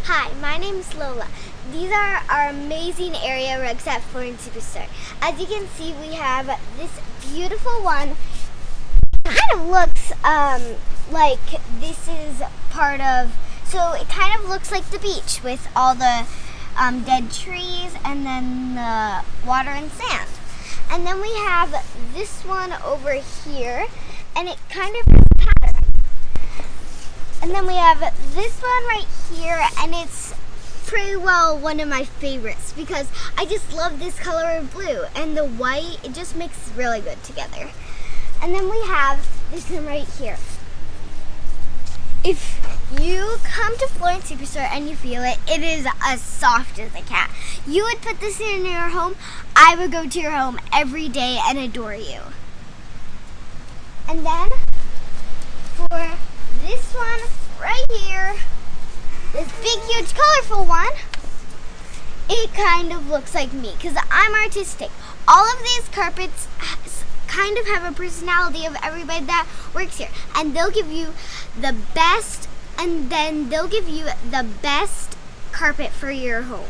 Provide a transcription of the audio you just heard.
Hi, my name is Lola. These are our amazing area rugs at Flooring Superstore. As you can see, we have this beautiful one. It kind of looks like this is part of, so it kind of looks like the beach with all the dead trees and then the water and sand. And then we have this one over here, and it kind of has pattern. And then we have this one right here, and it's pretty well one of my favorites because I just love this color of blue, and the white, it just makes really good together. And then we have this one right here. If you come to Flooring Superstore and you feel it, it is as soft as a cat. You would put this in your home. I would go to your home every day and adore you. And then for this one right here, this big, huge, colorful one, it kind of looks like me because I'm artistic. All of these carpets kind of have a personality of everybody that works here, and they'll give you the best, and then they'll give you the best carpet for your home.